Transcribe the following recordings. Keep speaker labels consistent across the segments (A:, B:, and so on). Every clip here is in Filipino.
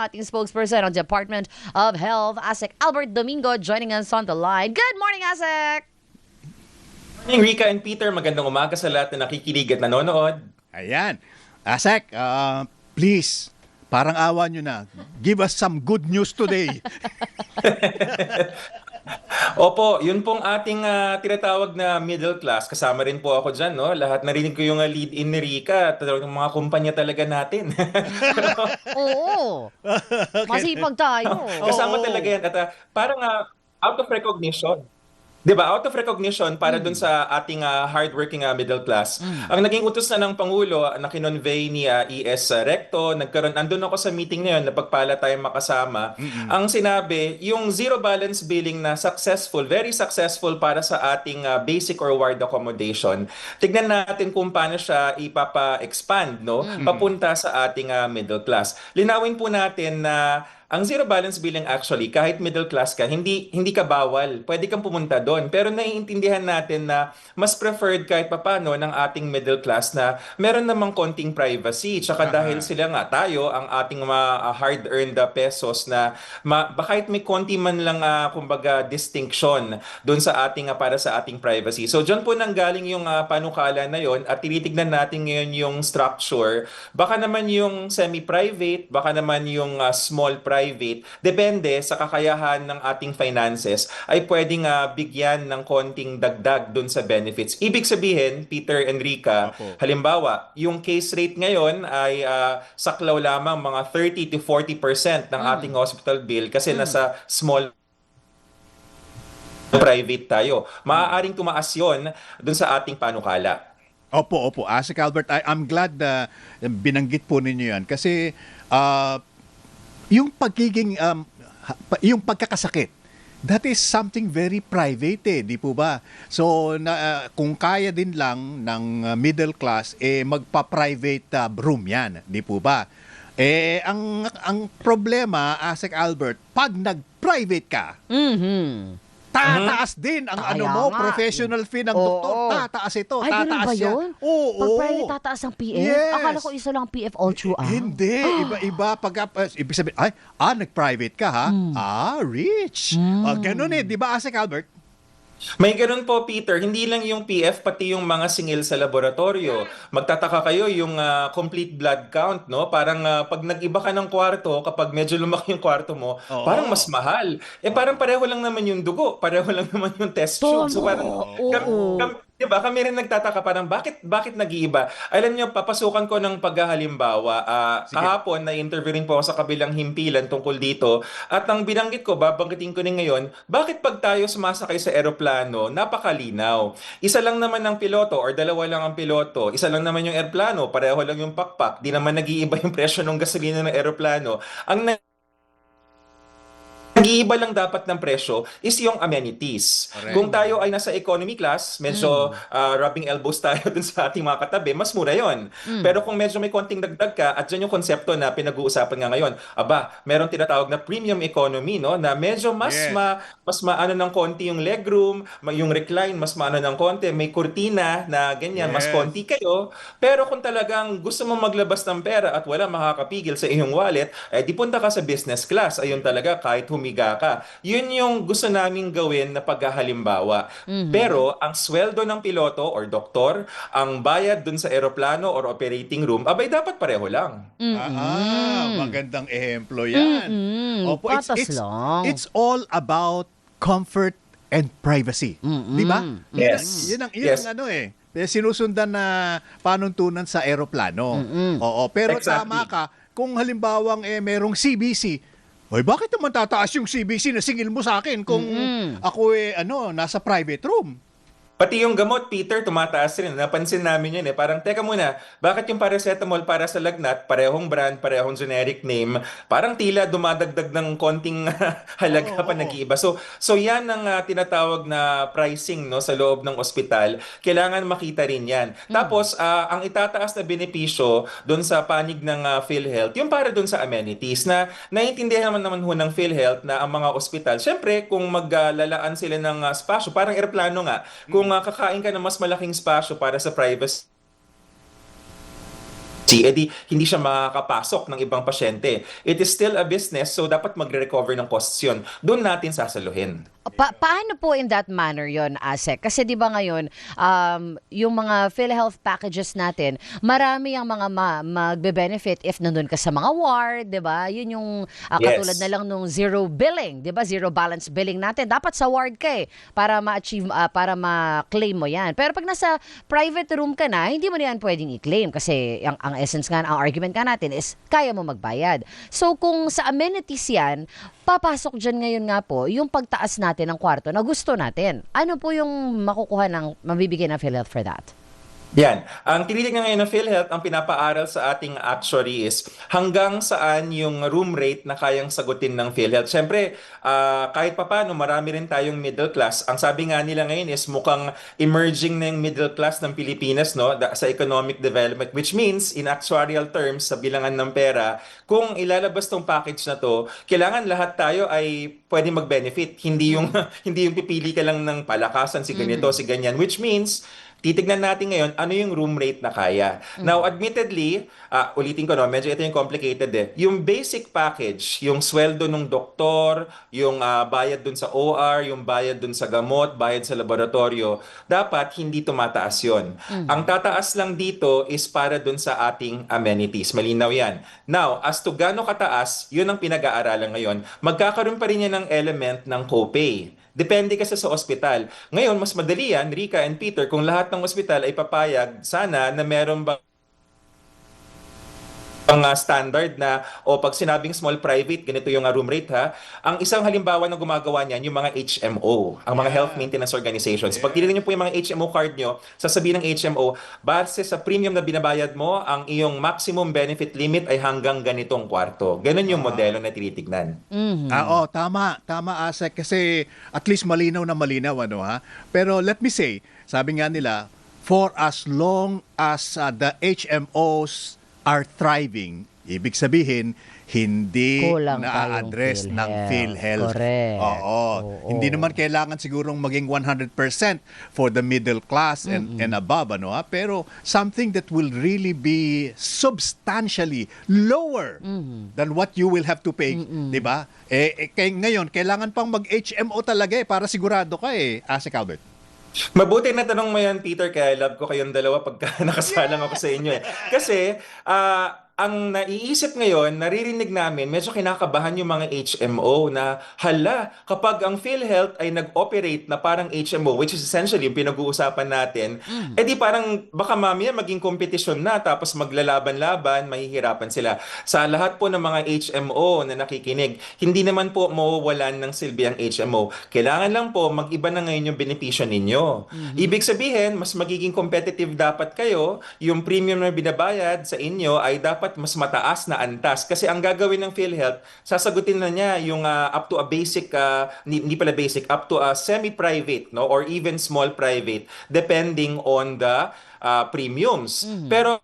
A: Ating spokesperson ng Department of Health, ASEC Albert Domingo, joining us on the line. Good morning, ASEC!
B: Morning, Rica and Peter. Magandang umaga sa lahat na nakikinig at nanonood.
C: Ayan. Asek, please, parang awa nyo na. Give us some good news today.
B: Opo, yun pong ating tinatawag na middle class. Kasama rin po ako dyan, no? Lahat narinig ko yung lead-in ni Rica. Talagang mga kumpanya talaga natin.
A: Oo, masipag tayo.
B: Kasama talaga yan. At parang out of recognition. 'Di ba? Out of recognition para dun sa ating hardworking middle class. Ang naging utos na ng Pangulo na kinonvey ni ES Recto, andun ako sa meeting na yun, napagpala tayong makasama. Ang sinabi, yung zero balance billing na successful, very successful para sa ating basic or ward accommodation. Tignan natin kung paano siya ipapa-expand, no? Papunta sa ating middle class. Linawin po natin na ang zero balance billing actually, kahit middle class ka, hindi ka bawal. Pwede kang pumunta doon. Pero naiintindihan natin na mas preferred kahit papano ng ating middle class na meron namang konting privacy. Tsaka dahil sila nga tayo, ang ating mga hard-earned pesos na kahit may konti man lang kumbaga distinction doon sa ating para sa ating privacy. So diyan po nanggaling yung panukala na yon at tinitignan natin ngayon yung structure. Baka naman yung semi-private, baka naman yung small private, depende sa kakayahan ng ating finances, ay pwedeng bigyan ng konting dagdag dun sa benefits. Ibig sabihin, Peter and Rica, halimbawa, yung case rate ngayon ay saklaw lamang mga 30 to 40% ng ating hospital bill kasi nasa small private tayo. Maaaring tumaas yun dun sa ating panukala.
C: Opo. Asek Albert, I'm glad na binanggit po ninyo yan. Kasi yung pagiging, yung pagkakasakit, that is something very private di po ba? So, kung kaya din lang ng middle class, magpa-private room yan, di po ba? Ang problema, Asek Albert, pag nag-private ka, tataas din ang
A: Kaya
C: mo,
A: nga.
C: professional fee ng
A: Oo.
C: doktor. Tataas ito,
A: Ay, ganun
C: tataas
A: ba
C: yan.
A: yun?
C: Oo.
A: Pag private, tataas ang PF?
C: Yes.
A: Akala ko isa lang PF all throughout.
C: Hindi, iba pag ibig sabihin, nag-private ka ha? Rich. Ganun di ba, Asek Albert?
B: May ganun po, Peter. Hindi lang yung PF, pati yung mga singil sa laboratorio. Magtataka kayo yung complete blood count, no? Parang pag nag-iba ka ng kwarto, kapag medyo lumaki yung kwarto mo, parang mas mahal. Parang pareho lang naman yung dugo, pareho lang naman yung test tube. So parang, diba, kami rin nagtataka parang bakit nag-iiba? Alam niyo, papasukan ko ng paghahalimbawa. Kahapon, na-interview rin po ako sa kabilang himpilan tungkol dito. At ang binanggit ko, babanggitin ko rin ngayon, bakit pag tayo sumasakay sa eroplano, napakalinaw. Isa lang naman ang piloto or dalawa lang ang piloto. Isa lang naman yung eroplano, pareho lang yung pakpak. Di naman nag-iiba yung presyo ng gasolina ng eroplano. Ang nag-iiba lang dapat ng presyo is yung amenities.
C: Correct.
B: Kung tayo ay nasa economy class, medyo rubbing elbows tayo dun sa ating mga katabi, mas mura yon. Pero kung medyo may konting dagdag ka, at dyan yung konsepto na pinag-uusapan nga ngayon, meron tinatawag na premium economy, no? Na medyo mas
C: Yes.
B: mas maano ng konti yung legroom, yung recline, mas maano ng konti, may kurtina na ganyan, mas
C: Yes.
B: konti kayo. Pero kung talagang gusto mo maglabas ng pera at wala makakapigil sa iyong wallet, di punta ka sa business class. Ayun talaga, kahit humiga ka. Yun yung gusto naming gawin na paghahalimbawa. Pero ang sweldo ng piloto or doktor, ang bayad dun sa eroplano or operating room, dapat pareho lang.
C: Magandang ehemplo yan. Opo,
A: Patas lang.
C: it's all about comfort and privacy. Di ba?
B: Yes.
C: Yun ang
B: Yes.
C: sinusundan na panuntunan sa eroplano. Oo, pero
B: Exactly.
C: tama ka, kung halimbawang merong CBC, oy, bakit naman tataas yung CBC na singil mo sa akin kung ako nasa private room?
B: Pati yung gamot, Peter, tumataas rin. Napansin namin yun eh. Parang, teka muna, bakit yung paracetamol para sa lagnat, parehong brand, parehong generic name, parang tila dumadagdag ng konting halaga pa nag-iiba. So yan ang tinatawag na pricing, no, sa loob ng ospital. Kailangan makita rin yan. Tapos, ang itataas na benepisyo doon sa panig ng PhilHealth, yung para doon sa amenities, na naiintindihan naman ho ng PhilHealth na ang mga ospital, syempre, kung maglalaan sila ng spasyo, parang eroplano nga, kung kakain ka ng mas malaking spasyo para sa privacy edi hindi siya makakapasok ng ibang pasyente. It is still a business, so dapat magre-recover ng costs yun. Doon natin sasaluhin.
A: Paano po in that manner yon, ASEC? Kasi di ba ngayon, yung mga PhilHealth packages natin, marami ang mga magbe-benefit if nandun ka sa mga ward, di ba? Yun yung katulad na lang nung zero billing, di ba? Zero balance billing natin. Dapat sa ward ka para ma-achieve, para ma-claim mo yan. Pero pag nasa private room ka na, hindi mo na yan pwedeng i-claim kasi ang essence nga, ang argument nga natin is kaya mo magbayad. So kung sa amenities yan, papasok dyan ngayon nga po yung pagtaas natin ng kwarto na gusto natin. Ano po yung makukuha ng mabibigay ng PhilHealth for that?
B: Yan. Ang tinitignan ngayon ng PhilHealth, ang pinapaaral sa ating actuary is hanggang saan yung room rate na kayang sagutin ng PhilHealth. Siyempre, kahit papano, marami rin tayong middle class. Ang sabi nga nila ngayon is mukhang emerging na yung middle class ng Pilipinas, no, sa economic development, which means in actuarial terms, sa bilangan ng pera, kung ilalabas tong package na to, kailangan lahat tayo ay pwede mag-benefit. Hindi yung hindi yung pipili ka lang ng palakasan, si ganito, si ganyan, which means titignan natin ngayon ano yung room rate na kaya. Now, admittedly, ulitin ko, no, medyo ito yung complicated Yung basic package, yung sweldo ng doktor, yung bayad dun sa OR, yung bayad dun sa gamot, bayad sa laboratorio, dapat hindi tumataas yun. Ang tataas lang dito is para dun sa ating amenities. Malinaw yan. Now, as to gaano kataas, yun ang pinag-aaralan ngayon. Magkakaroon pa rin yan ng element ng copay. Depende kasi sa ospital. Ngayon, mas madali yan, Rika and Peter, kung lahat ng ospital ay papayag sana na meron ba ang standard na o pag sinabing small private, ganito yung room rate ha. Ang isang halimbawa na gumagawa niyan, yung mga HMO, ang mga health maintenance organizations. Pag tinignan niyo po yung mga HMO card nyo, sasabihin ng HMO, base sa premium na binabayad mo, ang iyong maximum benefit limit ay hanggang ganitong kwarto. Ganon yung modelo na tinitignan.
C: Tama, Asek, kasi at least malinaw na malinaw, ano ha. Pero let me say, sabi nga nila, for as long as the HMOs are thriving, ibig sabihin, hindi
A: Kulang
C: na-address
A: tayong
C: ng PhilHealth.
A: Correct.
C: Oo. Hindi naman kailangan sigurong maging 100% for the middle class and above, ano ha? Pero something that will really be substantially lower than what you will have to pay, di ba? Ngayon, kailangan pang mag-HMO talaga para sigurado ka Asek Albert.
B: Mabuti na tanong mo yan, Peter, kaya love ko kayong dalawa pagka nakasalang ako sa inyo Kasi, ang naiisip ngayon, naririnig namin, medyo kinakabahan yung mga HMO na hala, kapag ang PhilHealth ay nag-operate na parang HMO, which is essentially yung pinag-uusapan natin, edi parang baka mamaya maging kompetisyon na tapos maglalaban-laban, mahihirapan sila. Sa lahat po ng mga HMO na nakikinig, hindi naman po mawawalan ng silbi ang HMO. Kailangan lang po mag-iba na ngayon yung benepisyo ninyo. Ibig sabihin, mas magiging competitive dapat kayo, yung premium na binabayad sa inyo ay dapat mas mataas na antas. Kasi ang gagawin ng PhilHealth, sasagutin na niya yung up to a basic, hindi pala basic, up to a semi-private, no, or even small private, depending on the premiums. Pero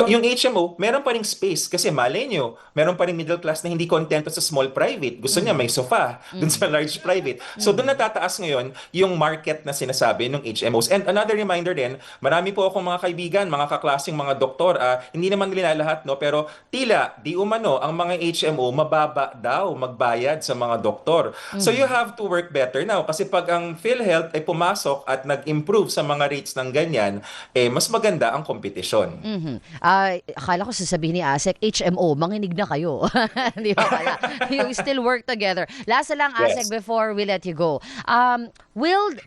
B: yung HMO, meron pa ring space kasi malay nyo, meron pa ring middle class na hindi kontento sa small private. Gusto niya may sofa dun sa large private. So dun natataas ngayon yung market na sinasabi ng HMOs. And another reminder din, marami po akong mga kaibigan, mga kaklaseng mga doktor, hindi naman nila lahat, no, pero tila, di umano, ang mga HMO mababa daw magbayad sa mga doktor. So you have to work better now kasi pag ang PhilHealth ay pumasok at nag-improve sa mga rates ng ganyan, mas maganda ang kompetisyon.
A: Akala ko sasabihin ni Asek, HMO, manginig na kayo. Di ba pala? You still work together. Last na lang, Asek, before we let you go.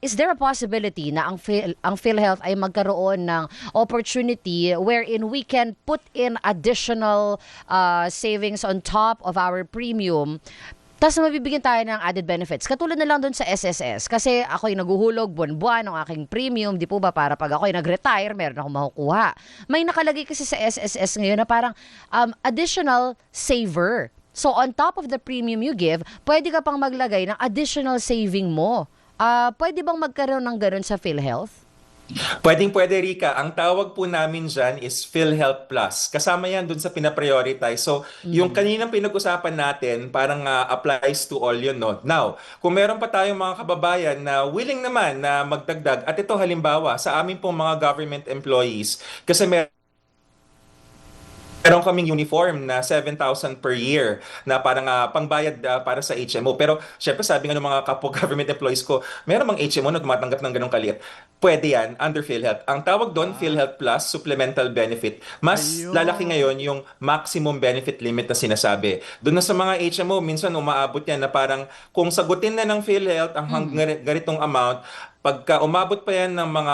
A: Is there a possibility na ang PhilHealth ay magkaroon ng opportunity wherein we can put in additional savings on top of our premium, tapos mabibigyan tayo ng added benefits? Katulad na lang doon sa SSS. Kasi ako'y naguhulog buwan-buwan ng aking premium, di po ba, para pag ako'y nag-retire, meron akong makukuha. May nakalagay kasi sa SSS ngayon na parang additional saver. So on top of the premium you give, pwede ka pang maglagay ng additional saving mo. Pwede bang magkaroon ng ganun sa PhilHealth?
B: Pwede, Rika. Ang tawag po namin dyan is PhilHealth Plus. Kasama yan dun sa pinaprioritize. So, yung kaninang pinag-usapan natin, parang applies to all yun, no? Now, kung meron pa tayong mga kababayan na willing naman na magdagdag, at ito halimbawa, sa amin pong mga government employees, kasi meron kaming uniform na 7,000 per year na parang pangbayad para sa HMO. Pero syempre sabi nga ng mga kapwa government employees ko, meron bang HMO na tumatanggap ng ganong kaliit? Pwede yan under PhilHealth. Ang tawag doon, PhilHealth Plus, supplemental benefit. Mas
C: Ayun.
B: lalaki ngayon yung maximum benefit limit na sinasabi. Doon na sa mga HMO, minsan umaabot yan na parang kung sagutin na ng PhilHealth ang ganitong amount, pagka umabot pa yan ng mga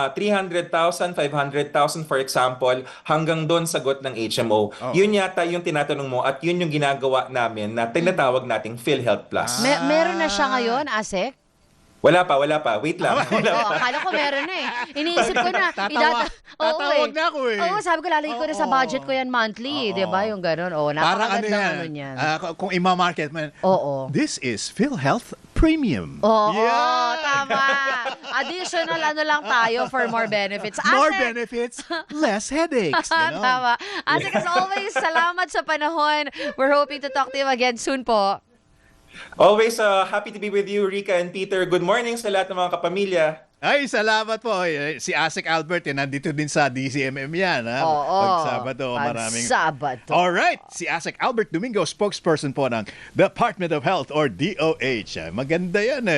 B: 300,000, 500,000 for example, hanggang doon sagot ng HMO. Yun yata yung tinatanong mo at yun yung ginagawa namin na tinatawag nating PhilHealth Plus.
A: Meron na siya ngayon, Asek?
B: Wala pa. Wait lang.
A: Oo, akala ko meron na eh. Iniisip ko na.
C: Tatawag na ako eh.
A: Oo, sabi ko lalagay ko na sa budget ko yan monthly. Di ba? Yung gano'n. Oo,
C: Parang
A: napakagandang
C: ano
A: niyan.
C: kung ima-market man,
A: Oo.
C: this is PhilHealth Premium.
A: Oo,
C: Yan.
A: tama. Additional lang tayo for more benefits.
C: More
A: Asek,
C: benefits, less headaches. Ganon.
A: tama. Asek, as always, salamat sa panahon. We're hoping to talk to you again soon po.
B: Always happy to be with you, Rika and Peter. Good morning sa lahat ng mga kapamilya.
C: Ay, salamat po. Si Asek Albert, nandito din sa DCMM yan. Ha?
A: Oo.
C: Pag-Sabado, maraming...
A: Pag-Sabado.
C: Alright, si Asek Albert Domingo, spokesperson po ng Department of Health or DOH. Maganda yan eh.